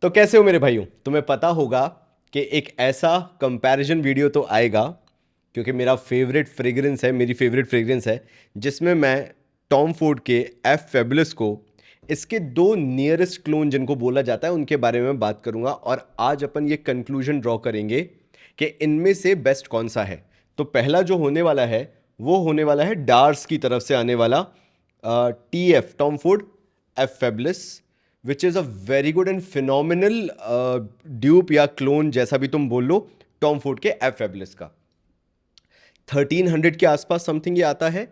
तो कैसे हो मेरे भाइयों? तुम्हें पता होगा कि एक ऐसा कंपैरिजन वीडियो तो आएगा, क्योंकि मेरा फेवरेट फ्रेग्रेंस है, मेरी फेवरेट फ्रेग्रेंस है, जिसमें मैं टॉम फोर्ड के एफ फेबुलस को इसके दो नियरेस्ट क्लोन जिनको बोला जाता है उनके बारे में बात करूंगा। और आज अपन ये कंक्लूजन ड्रॉ करेंगे कि इनमें से बेस्ट कौन सा है। तो पहला जो होने वाला है वो होने वाला है डार्स की तरफ से आने वाला T F Tom Ford F fabulous, which is a very good and phenomenal dupe या क्लोन, जैसा भी तुम बोल लो, टॉम फोर्ड के एफ फेबुलस का। 1300 के आसपास समथिंग ये आता है।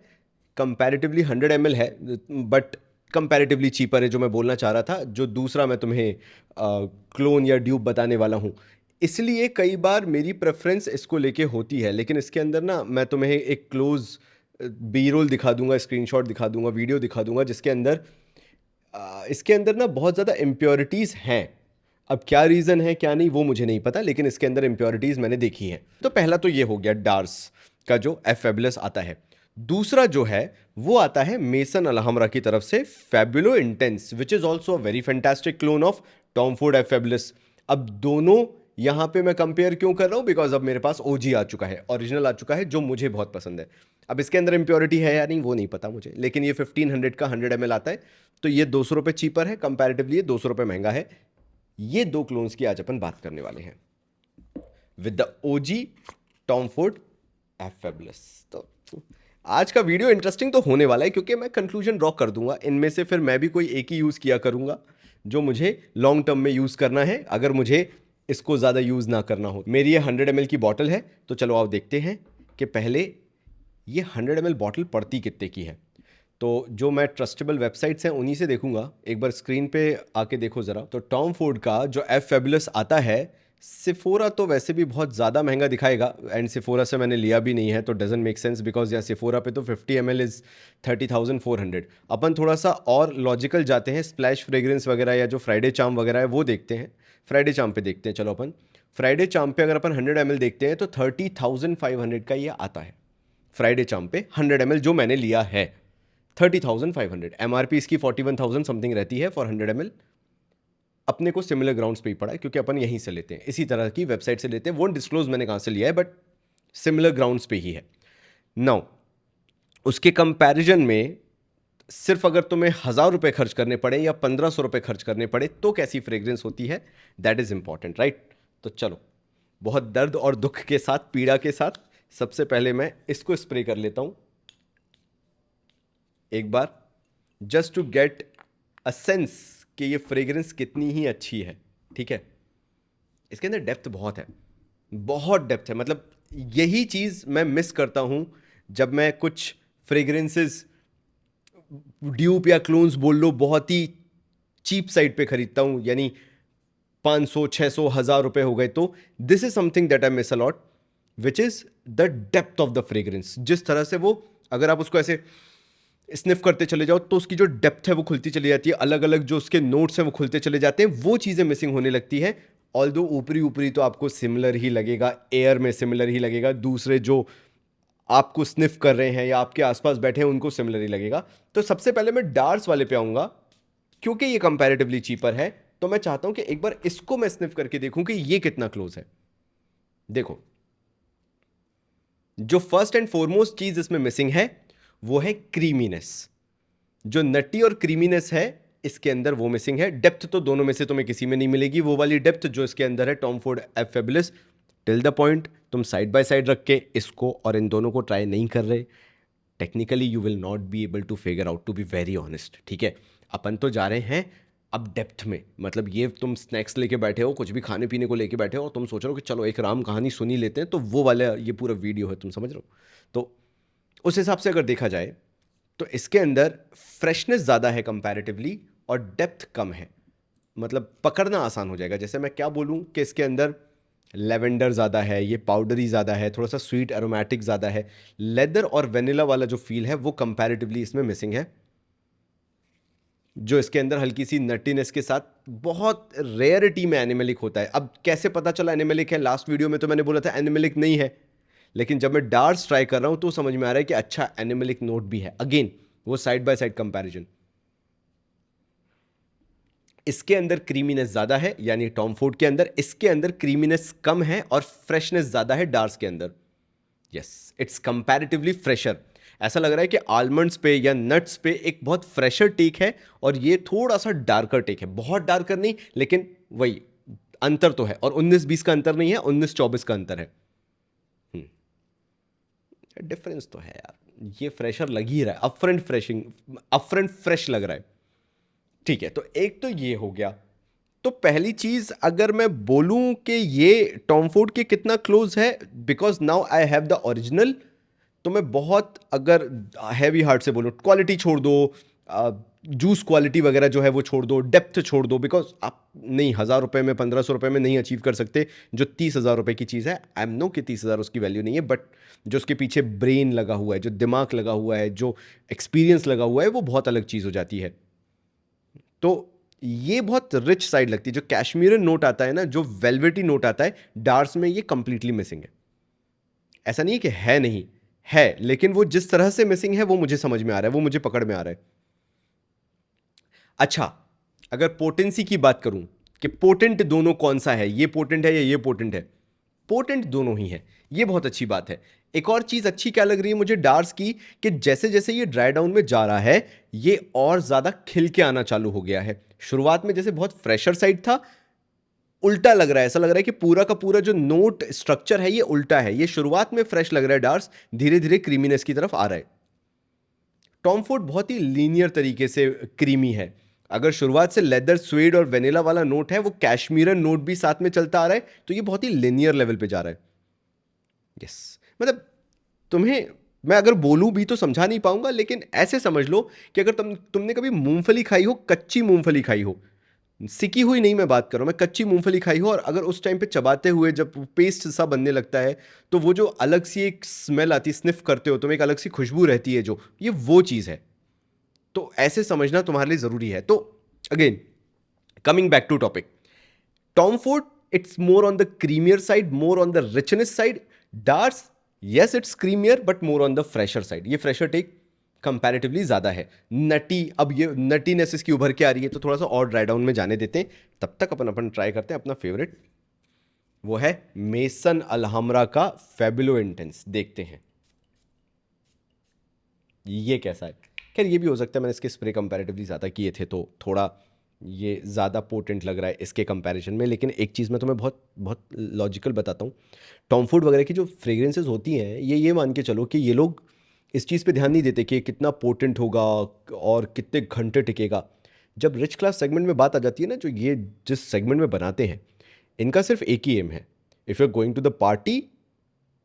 कंपैरेटिवली 100 ml है, बट कंपैरेटिवली चीपर है, जो मैं बोलना चाह रहा था। जो दूसरा मैं तुम्हें क्लोन या ड्यूप बताने वाला हूँ, इसलिए कई बार मेरी प्रेफरेंस इसको लेके होती है। लेकिन इसके अंदर ना मैं तुम्हें एक क्लोज बी रोल दिखा दूंगा, स्क्रीनशॉट दिखा दूंगा, वीडियो दिखा दूंगा, जिसके अंदर इसके अंदर ना बहुत ज़्यादा इम्प्योरिटीज़ हैं। अब क्या रीज़न है क्या नहीं वो मुझे नहीं पता, लेकिन इसके अंदर इम्प्योरिटीज़ मैंने देखी हैं। तो पहला तो ये हो गया डार्स का जो एफ फेबुलस आता है। दूसरा जो है वो आता है मेसन अलहमरा की तरफ से Fabulo Intense, which is also a very fantastic clone of Tom Ford F Fabulous. अब दोनों यहाँ पे मैं कंपेयर क्यों कर रहा हूँ? बिकॉज अब मेरे पास ओजी आ चुका है, ओरिजिनल आ चुका है, जो मुझे बहुत पसंद है। अब इसके अंदर इम्प्योरिटी है या नहीं वो नहीं पता मुझे, लेकिन ये 1500 का 100 ml आता है, तो ये 200 रुपये चीपर है कंपैरेटिवली, ये 200 रुपये महंगा है। ये दो क्लोन्स की आज अपन बात करने वाले हैं with the OG Tom Ford F fabulous. तो आज का वीडियो इंटरेस्टिंग तो होने वाला है, क्योंकि मैं कंक्लूजन ड्रॉ कर दूंगा इनमें से, फिर मैं भी कोई एक ही यूज़ किया करूंगा जो मुझे लॉन्ग टर्म में यूज़ करना है, अगर मुझे इसको ज़्यादा यूज़ ना करना हो। मेरी ये 100 ml की बॉटल है, तो चलो आप देखते हैं कि पहले ये 100 ml बॉटल पड़ती कितने की है। तो जो मैं ट्रस्टेबल वेबसाइट्स हैं उन्हीं से देखूंगा। एक बार स्क्रीन पे आके देखो ज़रा। तो टॉम फोर्ड का जो एफ फेबुलस आता है, सिफोरा तो वैसे भी बहुत ज़्यादा महंगा दिखाएगा, एंड सिफोरा से मैंने लिया भी नहीं है, तो डजंट मेक सेंस, बिकॉज या सिफोरा पे तो 50 ml इज़ 30,400। अपन थोड़ा सा और लॉजिकल जाते हैं, स्प्लैश फ्रेग्रेंस वगैरह या जो फ्राइडे चार्म वगैरह है वो देखते हैं। फ्राइडे चार्म पे देखते हैं, चलो अपन फ्राइडे चार्म पे अगर अपन 100 ml देखते हैं तो 30,500 का ये आता है। फ्राइडे चार्म पे 100 ml जो मैंने लिया है 30,500। एमआरपी इसकी 41,000 समथिंग रहती है फॉर 100 ml। अपने को सिमिलर ग्राउंड्स पे ही पड़ा है, क्योंकि अपन यहीं से लेते हैं, इसी तरह की वेबसाइट से लेते हैं। वो डिस्क्लोज मैंने कहाँ से लिया है, बट सिमिलर ग्राउंड्स पे ही है। नाउ उसके कंपैरिजन में सिर्फ अगर तुम्हें 1,000 रुपये खर्च करने पड़े या 1,500 रुपये खर्च करने पड़े तो कैसी फ्रेग्रेंस होती है, दैट इज इंपॉर्टेंट, राइट? तो चलो, बहुत दर्द और दुख के साथ, पीड़ा के साथ, सबसे पहले मैं इसको स्प्रे कर लेता हूं एक बार, just to get a sense कि ये फ्रेग्रेंस कितनी ही अच्छी है। ठीक है, इसके अंदर डेप्थ बहुत है, बहुत डेप्थ है। मतलब यही चीज़ मैं मिस करता हूं जब मैं कुछ फ्रेग्रेंसेस, ड्यूप या क्लोन्स बोल लो, बहुत ही चीप साइड पे खरीदता हूं, यानी 500 600 1,000 रुपए हो गए, तो this is something that I miss a lot, which is the depth of the fragrance. जिस तरह से वो, अगर आप उसको ऐसे स्निफ करते चले जाओ तो उसकी जो डेप्थ है वो खुलती चली जाती है, अलग अलग जो उसके नोट्स हैं वो खुलते चले जाते हैं, वो चीज़ें मिसिंग होने लगती है। ऑल दो ऊपरी ऊपरी तो आपको सिमिलर ही लगेगा, एयर में सिमिलर ही लगेगा, दूसरे जो आपको स्निफ कर रहे हैं या आपके आसपास बैठे हैं उनको सिमिलर ही लगेगा। तो सबसे पहले मैं डार्स वाले पे आऊंगा, क्योंकि ये कंपैरेटिवली चीपर है, तो मैं चाहता हूं कि एक बार इसको मैं स्निफ करके देखूं कि ये कितना क्लोज है। देखो, जो फर्स्ट एंड फॉरमोस्ट चीज इसमें मिसिंग है वो है क्रीमीनेस। जो नटी और क्रीमीनेस है इसके अंदर वो मिसिंग है। डेप्थ तो दोनों में से तुम्हें किसी में नहीं मिलेगी, वो वाली डेप्थ जो इसके अंदर है Tom Ford F fabulous. Till the point तुम साइड बाय साइड रख के इसको और इन दोनों को ट्राई नहीं कर रहे, technically you will not be able to figure out, to be very honest. ठीक है, अपन तो जा रहे हैं अब डेप्थ में। मतलब ये तुम स्नैक्स लेके बैठे हो, कुछ भी खाने पीने को लेके बैठे हो, तुम सोच रहे हो कि चलो एक राम कहानी सुनी लेते हैं, तो वो वाला ये पूरा वीडियो है, तुम समझ रहे हो? तो उस हिसाब से अगर देखा जाए तो इसके अंदर फ्रेशनेस ज़्यादा है कंपैरेटिवली, और डेप्थ कम है। मतलब पकड़ना आसान हो जाएगा। जैसे मैं क्या बोलूँ कि इसके अंदर लेवेंडर ज़्यादा है, ये पाउडरी ज़्यादा है, थोड़ा सा स्वीट एरोमेटिक ज़्यादा है। लेदर और वेनिला वाला जो फील है वो कंपैरेटिवली इसमें मिसिंग है। जो इसके अंदर हल्की सी नटीनेस के साथ बहुत रेयरिटी में एनिमलिक होता है। अब कैसे पता चला एनिमलिक है? लास्ट वीडियो में तो मैंने बोला था एनिमलिक नहीं है, लेकिन जब मैं डार्स ट्राई कर रहा हूं तो समझ में आ रहा है कि अच्छा एनिमलिक नोट भी है। अगेन वो साइड बाय साइड कंपैरिजन। इसके अंदर क्रीमीनेस ज़्यादा है, यानी टॉम फोर्ड के अंदर, इसके अंदर क्रीमीनेस कम है और फ्रेशनेस ज़्यादा है डार्स के अंदर। Yes, it's comparatively fresher. ऐसा लग रहा है कि आलमंड्स पे या नट्स पे एक बहुत फ्रेशर टेक है और ये थोड़ा सा डार्कर टेक है, बहुत डार्कर नहीं, लेकिन वही अंतर तो है। और 19-20 का अंतर नहीं है, 19-24 का अंतर है। डिफरेंस तो है यार, ये फ्रेशर लग ही रहा है, अपफ्रंट फ्रेश लग रहा है। ठीक है, तो एक तो ये हो गया। तो पहली चीज अगर मैं बोलूं कि ये टॉम फोर्ड के कितना क्लोज है, because now I have the original, तो मैं बहुत अगर हैवी हार्ट से बोलूं, क्वालिटी छोड़ दो, जूस क्वालिटी वगैरह जो है वो छोड़ दो, डेप्थ छोड़ दो, बिकॉज आप नहीं 1,000 रुपये में 1,500 रुपये में नहीं अचीव कर सकते जो 30,000 रुपये की चीज़ है। आई एम नो कि 30,000 उसकी वैल्यू नहीं है, बट जो उसके पीछे ब्रेन लगा हुआ है, जो दिमाग लगा हुआ है, जो एक्सपीरियंस लगा हुआ है, वो बहुत अलग चीज़ हो जाती है। तो ये बहुत रिच साइड लगती है। जो कैश्मीरन नोट आता है ना, जो वेलवेटी नोट आता है डार्स में, ये कंप्लीटली मिसिंग है। ऐसा नहीं है कि है नहीं है, लेकिन वो जिस तरह से मिसिंग है वो मुझे समझ में आ रहा है, वो मुझे पकड़ में आ रहा है। अच्छा, अगर पोटेंसी की बात करूं कि पोटेंट दोनों कौन सा है, ये पोटेंट है या ये पोटेंट है, पोटेंट दोनों ही है, ये बहुत अच्छी बात है। एक और चीज अच्छी क्या लग रही है मुझे डार्स की, कि जैसे जैसे ये ड्राई डाउन में जा रहा है, ये और ज्यादा खिल के आना चालू हो गया है। शुरुआत में जैसे बहुत फ्रेशर साइड था, उल्टा लग रहा है। ऐसा लग रहा है कि पूरा का पूरा जो नोट स्ट्रक्चर है ये उल्टा है। ये शुरुआत में फ्रेश लग रहा है डार्स, धीरे धीरे क्रीमीनेस की तरफ आ रहा है। टॉम फोर्ड बहुत ही लीनियर तरीके से क्रीमी है। अगर शुरुआत से लेदर, स्वेड और वेनिला वाला नोट है, वो कैश्मीरन नोट भी साथ में चलता आ रहा है, तो ये बहुत ही लीनियर लेवल पे जा रहा है। यस, मतलब तुम्हें मैं अगर बोलूं भी तो समझा नहीं पाऊंगा, लेकिन ऐसे समझ लो कि अगर तुमने कभी मूंगफली खाई हो, कच्ची मूंगफली खाई हो, सिकी हुई नहीं मैं बात कर रहा हूं, मैं कच्ची मूंगफली खाई हो, और अगर उस टाइम पे चबाते हुए जब पेस्ट सा बनने लगता है, तो वो जो अलग सी एक स्मेल आती है, स्निफ करते हो तुम, एक अलग सी खुशबू रहती है, जो ये वो चीज़ है। तो ऐसे समझना तुम्हारे लिए ज़रूरी है। तो again coming back to topic, Tom Ford it's more on the creamier side, more on the richness side. Dars yes it's creamier but more on the fresher side. ये फ्रेशर टेक कंपैरेटिवली ज़्यादा है। नटी, अब ये नटीनेस इसकी उभर के आ रही है, तो थोड़ा सा और ड्राई डाउन में जाने देते हैं। तब तक अपन ट्राई करते हैं अपना फेवरेट, वो है मेसन अल्हम्रा का फेबुलो इंटेंस। देखते हैं ये कैसा है। खैर ये भी हो सकता है मैंने इसके स्प्रे कंपैरेटिवली ज़्यादा किए थे, तो थोड़ा ये ज़्यादा पोटेंट लग रहा है इसके कंपैरिजन में। लेकिन एक चीज़ मैं तुम्हें बहुत बहुत लॉजिकल बताता हूँ, टॉम फोर्ड वगैरह की जो फ्रेग्रेंसेस होती हैं, ये मान के चलो कि ये लोग इस चीज़ पे ध्यान नहीं देते कि कितना पोटेंट होगा और कितने घंटे टिकेगा। जब रिच क्लास सेगमेंट में बात आ जाती है ना, जो ये जिस सेगमेंट में बनाते हैं, इनका सिर्फ एक ही एम है, if you are going to the party,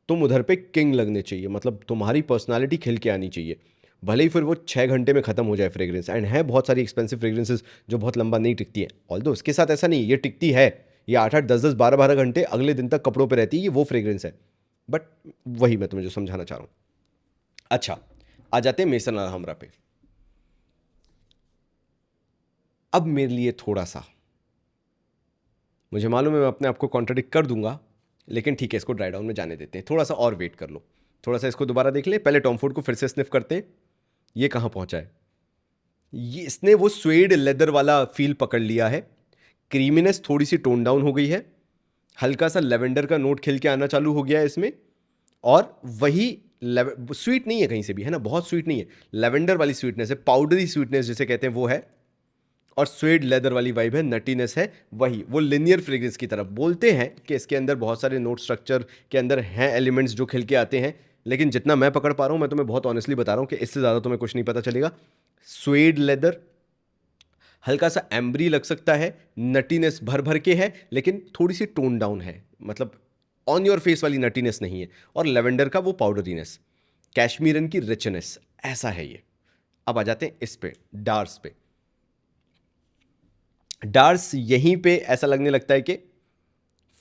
तुम उधर पे किंग लगने चाहिए, मतलब तुम्हारी पर्सनालिटी खिल के आनी चाहिए। भले ही फिर वो 6 घंटे में ख़त्म हो जाए फ्रेग्रेंस। एंड है बहुत सारी एक्सपेंसिव फ्रेग्रेंसेस जो बहुत लंबा नहीं टिकती है, ऑल्दो उसके साथ ऐसा नहीं, ये टिकती है, ये 8-8, 10-10, 12-12 घंटे अगले दिन तक कपड़ों पे रहती है, ये वो फ्रेग्रेंस है। बट वही मैं तुम्हें जो समझाना चाह रहा हूँ। अच्छा, आ जाते हैं मेसन अल्हम्रा पे। अब मेरे लिए थोड़ा सा, मुझे मालूम है मैं अपने आप को कॉन्ट्रडिक्ट कर दूंगा, लेकिन ठीक है, इसको ड्राई डाउन में जाने देते हैं, थोड़ा सा और वेट कर लो, थोड़ा सा इसको दोबारा देख ले। पहले टॉम फोर्ड को फिर से स्निफ करते हैं, ये कहाँ पहुंचा है। ये इसने वो स्वेड लेदर वाला फील पकड़ लिया है, क्रीमीनेस थोड़ी सी टोन डाउन हो गई है, हल्का सा लेवेंडर का नोट खिल के आना चालू हो गया है इसमें, और वही स्वीट नहीं है कहीं से भी, है ना, बहुत स्वीट नहीं है, लेवेंडर वाली स्वीटनेस है, पाउडरी स्वीटनेस जिसे कहते हैं वो है, और स्वेड लेदर वाली वाइब है, नटीनेस है, वही वो लिनियर फ्रेग्रेंस की तरफ। बोलते हैं कि इसके अंदर बहुत सारे नोट स्ट्रक्चर के अंदर हैं एलिमेंट्स जो खिल के आते हैं, लेकिन जितना मैं पकड़ पा रहा हूँ, मैं तुम्हें बहुत ऑनेस्टली बता रहा हूँ कि इससे ज़्यादा तुम्हें कुछ नहीं पता चलेगा। स्वेड लेदर, हल्का सा एम्ब्री लग सकता है, नटीनेस भर भर के है, लेकिन थोड़ी सी टोन डाउन है, मतलब ऑन योर फेस वाली नटीनेस नहीं है, और लेवेंडर का वो पाउडरीनेस, कैश्मीरन की रिचनेस, ऐसा है ये। अब आ जाते हैं इस पे, डार्स पे। डार्स यहीं पे ऐसा लगने लगता है कि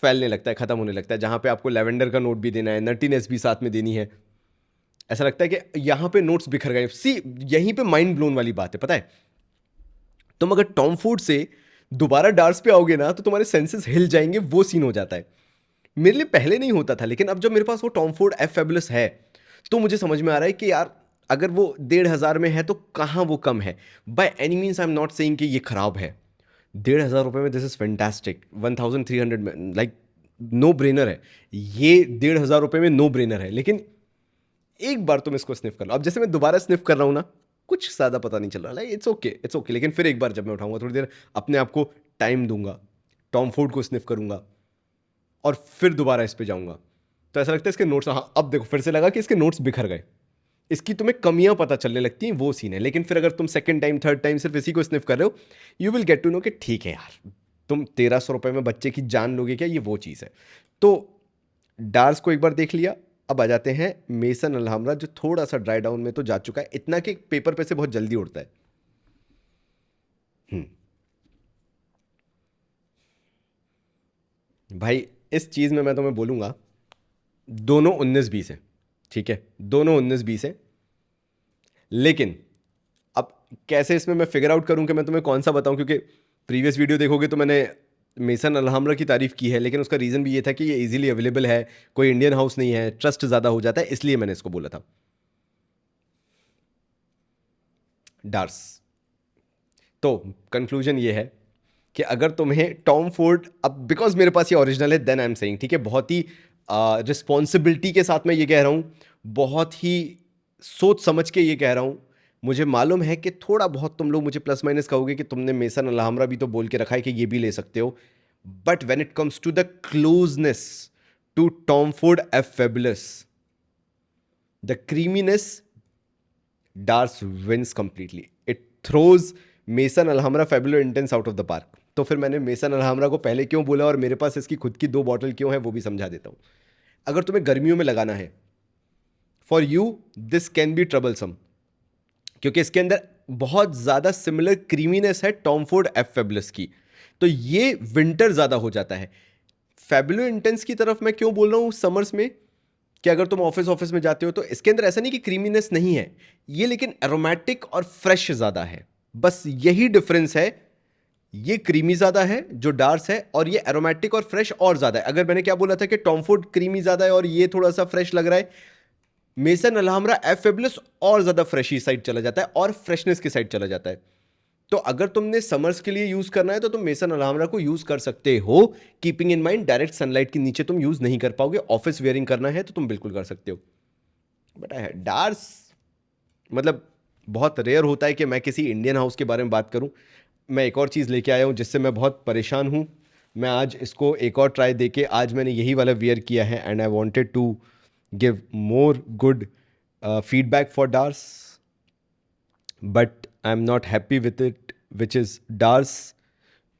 फैलने लगता है, ख़त्म होने लगता है, जहाँ पे आपको लेवेंडर का नोट भी देना है, नटीनेस भी साथ में देनी है, ऐसा लगता है कि यहाँ पे नोट्स बिखर गए। सी, यहीं पे माइंड ब्लोन वाली बात है, पता है, तुम अगर टॉम फोर्ड से दोबारा डार्स पे आओगे ना, तो तुम्हारे सेंसेस हिल जाएंगे, वो सीन हो जाता है। मेरे लिए पहले नहीं होता था, लेकिन अब जब मेरे पास वो टॉम फोर्ड एफ फेबुलस है, तो मुझे समझ में आ रहा है कि यार अगर वो 1,500 में है तो कहाँ वो कम है। By any means I am not saying कि ये खराब है, ₹1,500 में दिस इज़ फैंटास्टिक। 1300 में लाइक नो ब्रेनर है ये। ₹1,500 में नो ब्रेनर है। लेकिन एक बार तुम इसको स्निफ कर लो। अब जैसे मैं दोबारा स्निफ कर रहा हूँ ना, कुछ ज़्यादा पता नहीं चल रहा, like it's okay it's okay. लेकिन फिर एक बार जब मैं उठाऊंगा, थोड़ी देर अपने आप को टाइम दूंगा, टॉम फोर्ड को स्निफ करूंगा और फिर दोबारा इस पे जाऊंगा, तो ऐसा लगता है इसके नोट्स, हाँ अब देखो फिर से लगा कि इसके नोट्स बिखर गए, इसकी तुम्हें कमियां पता चलने लगती हैं, वो सीन है। लेकिन फिर अगर तुम सेकंड टाइम थर्ड टाइम सिर्फ इसी को स्निफ कर रहे हो, you will get to know कि ठीक है यार, तुम ₹1,300 में बच्चे की जान लोगे क्या, ये वो चीज़ है। तो डार्स को एक बार देख लिया। अब आ जाते हैं मेसन अल्हाम्रा, जो थोड़ा सा ड्राई डाउन में तो जा चुका है, इतना कि पेपर पे से बहुत जल्दी उड़ता है। भाई इस चीज़ में मैं तुम्हें बोलूंगा, दोनों 19-20 है, ठीक है, दोनों 19-20 है। लेकिन अब कैसे इसमें मैं फिगर आउट करूं कि मैं तुम्हें कौन सा बताऊं, क्योंकि प्रीवियस वीडियो देखोगे तो मैंने मेसन अल्हाम्रा की तारीफ की है, लेकिन उसका रीज़न भी ये था कि ये इजीली अवेलेबल है, कोई इंडियन हाउस नहीं है, ट्रस्ट ज़्यादा हो जाता है, इसलिए मैंने इसको बोला था। डार्स। तो कंक्लूजन ये है कि अगर तुम्हें टॉम फोर्ड, अब बिकॉज मेरे पास ये ओरिजिनल है, देन आई एम सेइंग, ठीक है, बहुत ही रिस्पॉन्सिबिलिटी के साथ मैं ये कह रहा हूँ, बहुत ही सोच समझ के ये कह रहा हूँ। मुझे मालूम है कि थोड़ा बहुत तुम लोग मुझे प्लस माइनस कहोगे कि तुमने मेसन अल्हाम्रा भी तो बोल के रखा है कि ये भी ले सकते हो, but when it comes to the closeness to Tom Ford F Fabulous, the creaminess, Dars wins completely. It throws Maison Alhambra Fabulo Intense out of the park. तो फिर मैंने मेसन अल्हाम्रा को पहले क्यों बोला और मेरे पास इसकी खुद की 2 बॉटल क्यों है वो भी समझा देता हूं। अगर तुम्हें गर्मियों में लगाना है, for you this can be troublesome, क्योंकि इसके अंदर बहुत ज्यादा सिमिलर क्रीमीनेस है टॉम फोर्ड एफ फेबुलस की, तो ये विंटर ज्यादा हो जाता है। फेबुलो इंटेंस की तरफ मैं क्यों बोल रहा हूं समर्स में, कि अगर तुम ऑफिस में जाते हो तो इसके अंदर ऐसा नहीं कि क्रीमीनेस नहीं है ये, लेकिन एरोमेटिक और फ्रेश ज्यादा है, बस यही डिफरेंस है। ये क्रीमी ज्यादा है जो डार्स है, और ये एरोमेटिक और फ्रेश और ज्यादा है। अगर मैंने क्या बोला था कि टॉम फोर्ड क्रीमी ज्यादा है और ये थोड़ा सा फ्रेश लग रहा है, मेसन अल्हाम्रा एफ फेबुलस और ज्यादा फ्रेशी साइड चला जाता है और फ्रेशनेस की साइड चला जाता है। तो अगर तुमने समर्स के लिए यूज करना है तो तुम मेसन अल्हाम्रा को यूज कर सकते हो, keeping in mind direct sunlight के नीचे तुम यूज नहीं कर पाओगे। ऑफिस वेयरिंग करना है तो तुम बिल्कुल कर सकते हो, बट डार्स मतलब बहुत रेयर होता है कि मैं किसी इंडियन हाउस के बारे में बात करूं। मैं एक और चीज़ लेके आया हूं जिससे मैं बहुत परेशान हूं। मैं आज इसको एक और ट्राई देके, आज मैंने यही वाला वियर किया है and I wanted to give more good feedback for Dars, but I am not happy with it, which is Dars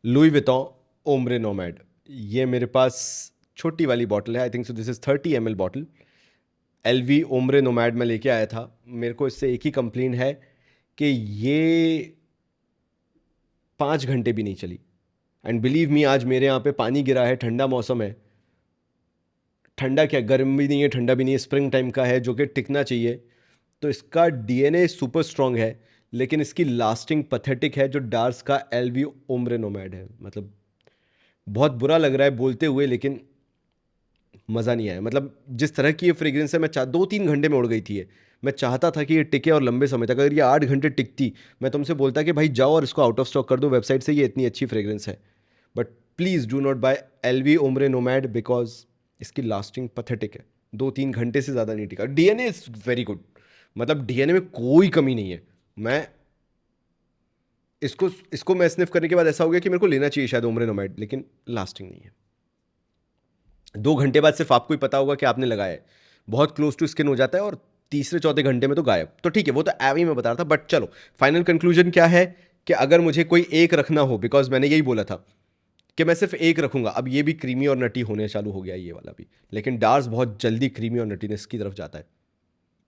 Louis Vuitton Ombre Nomade. ये मेरे पास छोटी वाली बॉटल है, I think so this is 30 ml bottle. LV Ombre Nomade में लेके आया था। मेरे को इससे एक ही कंप्लेन है कि ये 5 घंटे भी नहीं चली, एंड बिलीव मी आज मेरे यहाँ पे पानी गिरा है, ठंडा मौसम है, ठंडा क्या, गर्म भी नहीं है ठंडा भी नहीं है, स्प्रिंग टाइम का है जो कि टिकना चाहिए। तो इसका DNA सुपर स्ट्रांग है, लेकिन इसकी लास्टिंग पथेटिक है जो डार्स का LV ओम्ब्रे नोमैड है। मतलब बहुत बुरा लग रहा है बोलते हुए, लेकिन मज़ा नहीं आया। मतलब जिस तरह की ये फ्रेग्रेंस है, मैं 2-3 घंटे में उड़ गई थी ये। मैं चाहता था कि ये टिके और लंबे समय तक, अगर ये 8 घंटे टिकती मैं तुमसे बोलता कि भाई जाओ और इसको आउट ऑफ स्टॉक कर दो वेबसाइट से, ये इतनी अच्छी फ्रेग्रेंस है। But please do not buy LV Ombre Nomade because इसकी लास्टिंग पथेटिक है। 2-3 घंटे से ज़्यादा नहीं टिका। DNA इज़ वेरी गुड, मतलब DNA में कोई कमी नहीं है। मैं इसको मैं स्निफ करने के बाद ऐसा हो गया कि मेरे को लेना चाहिए शायद ओम्ब्रे नोमैड, लेकिन लास्टिंग नहीं है। 2 घंटे बाद सिर्फ आपको ही पता होगा कि आपने लगाया है, बहुत क्लोज टू स्किन हो जाता है, और तीसरे चौथे घंटे में तो गायब। तो ठीक है, वो तो एवं में बता रहा था, बट चलो फाइनल कंक्लूजन क्या है कि अगर मुझे कोई एक रखना हो, बिकॉज मैंने यही बोला था कि मैं सिर्फ एक रखूंगा। अब ये भी क्रीमी और नटी होने चालू हो गया ये वाला भी, लेकिन डार्स बहुत जल्दी क्रीमी और नटीनेस की तरफ जाता है।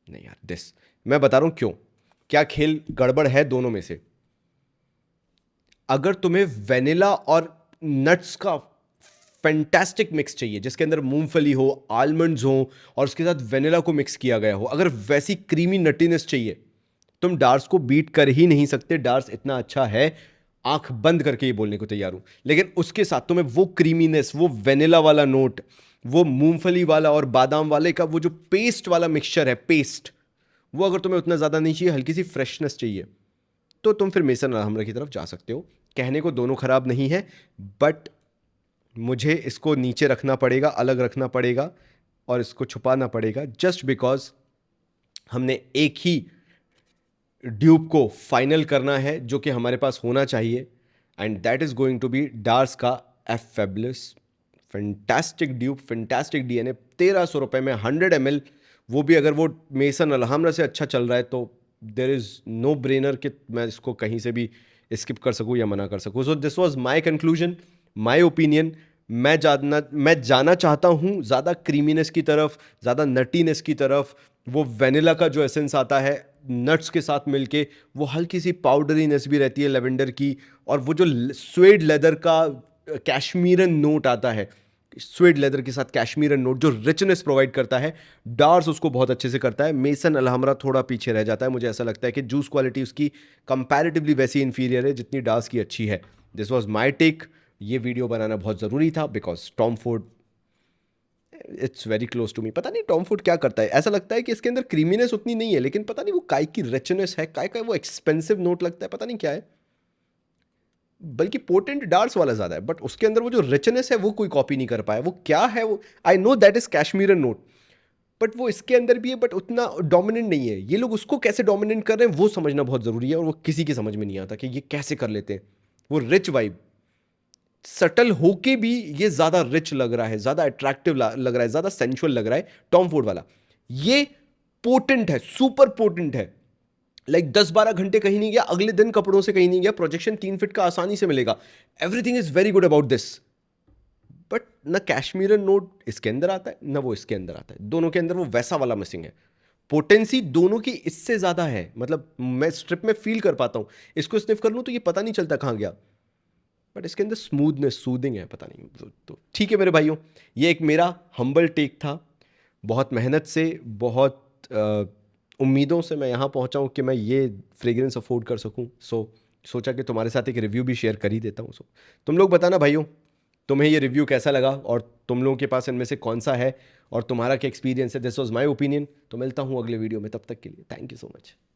नहीं यार, दिस मैं बता रहा हूं क्यों, क्या खेल गड़बड़ है दोनों में से। अगर तुम्हें वेनिला और नट्स का फैंटास्टिक मिक्स चाहिए जिसके अंदर मूंगफली हो, आलमंड्स हो और उसके साथ वेनिला को मिक्स किया गया हो, अगर वैसी क्रीमी नटीनेस चाहिए, तुम डार्स को बीट कर ही नहीं सकते। डार्स इतना अच्छा है, आंख बंद करके ये बोलने को तैयार हूं। लेकिन उसके साथ तुम्हें वो क्रीमीनेस, वो वेनिला वाला नोट, वो मूंगफली वाला और बादाम वाले का वो जो पेस्ट वाला मिक्सचर है, पेस्ट, वो अगर तुम्हें उतना ज़्यादा नहीं चाहिए, हल्की सी फ्रेशनेस चाहिए, तो तुम फिर मेसन अल्हाम्रा की तरफ जा सकते हो। कहने को दोनों ख़राब नहीं है, बट मुझे इसको नीचे रखना पड़ेगा, अलग रखना पड़ेगा और इसको छुपाना पड़ेगा, जस्ट बिकॉज हमने एक ही ड्यूब को फाइनल करना है जो कि हमारे पास होना चाहिए, and that is going to be Dars का F fabulous. Fantastic dupe, fantastic DNA, 1300 रुपये में 100 ml, वो भी अगर वो मेसन अलहमरा से अच्छा चल रहा है तो देर इज़ नो ब्रेनर कि मैं इसको कहीं से भी स्किप कर सकूँ या मना कर सकूँ। So this was my conclusion, my opinion. मैं जाना चाहता हूँ ज़्यादा क्रीमीनेस की तरफ, ज़्यादा नटीनेस की तरफ। वो वेनिला का जो एसेंस आता है नट्स के साथ मिलके, वो हल्की सी पाउडरीनेस भी रहती है लेवेंडर की, और वो जो स्वेड लेदर का कैश्मीरन नोट आता है, स्वेड लेदर के साथ कैश्मीरन नोट जो रिचनेस प्रोवाइड करता है, डार्स उसको बहुत अच्छे से करता है। मेसन अलहमरा थोड़ा पीछे रह जाता है, मुझे ऐसा लगता है कि जूस क्वालिटी उसकी कंपैरेटिवली वैसी इंफीरियर है जितनी डार्स की अच्छी है। This was my take. ये वीडियो बनाना बहुत ज़रूरी था because Tom Ford it's very close to me. पता नहीं टॉम फोर्ड क्या करता है, ऐसा लगता है कि इसके अंदर क्रीमीनेस उतनी नहीं है, लेकिन पता नहीं वो काय की रिचनेस है, काय का वो एक्सपेंसिव नोट लगता है, पता नहीं क्या है। बल्कि पोटेंट डार्स वाला ज़्यादा है, बट उसके अंदर वो जो रिचनेस है वो कोई कॉपी नहीं कर पाया। वो क्या है वो, I know that is cashmeran note, but वो इसके अंदर भी है, बट उतना डोमिनेंट नहीं है। ये लोग उसको कैसे डोमिनेंट कर रहे हैं वो समझना बहुत ज़रूरी है, और वो किसी की समझ में नहीं आता कि ये कैसे कर लेते हैं। वो रिच वाइब सटल होके भी ये ज़्यादा रिच लग रहा है, ज़्यादा अट्रैक्टिव लग रहा है, ज़्यादा सेंशुअल लग रहा है टॉम फोर्ड वाला। ये पोटेंट है, सुपर पोटेंट है। लाइक 10-12 घंटे कहीं नहीं गया, अगले दिन कपड़ों से कहीं नहीं गया, प्रोजेक्शन 3 फीट का आसानी से मिलेगा, everything is very good about this. But ना कैश्मीरन नोट इसके अंदर आता है ना वो इसके अंदर आता है, दोनों के अंदर वो वैसा वाला मिसिंग है। पोटेंसी दोनों की इससे ज्यादा है, मतलब मैं स्ट्रिप में फील कर पाता हूं, इसको स्निफ कर लूं तो ये पता नहीं चलता कहां गया, बट इसके अंदर स्मूथनेस, सूदिंग है, पता नहीं। तो ठीक है मेरे भाइयों, ये एक मेरा हम्बल टेक था। बहुत मेहनत से, बहुत उम्मीदों से मैं यहाँ पहुँचा हूँ कि मैं ये फ्रेग्रेंस अफोर्ड कर सकूँ। सोचा कि तुम्हारे साथ एक रिव्यू भी शेयर कर ही देता हूँ। तुम लोग बताना भाइयों, तुम्हें ये रिव्यू कैसा लगा और तुम लोगों के पास इनमें से कौन सा है और तुम्हारा क्या एक्सपीरियंस है। This was my opinion. तो मिलता हूँ अगले वीडियो में, तब तक के लिए थैंक यू सो मच।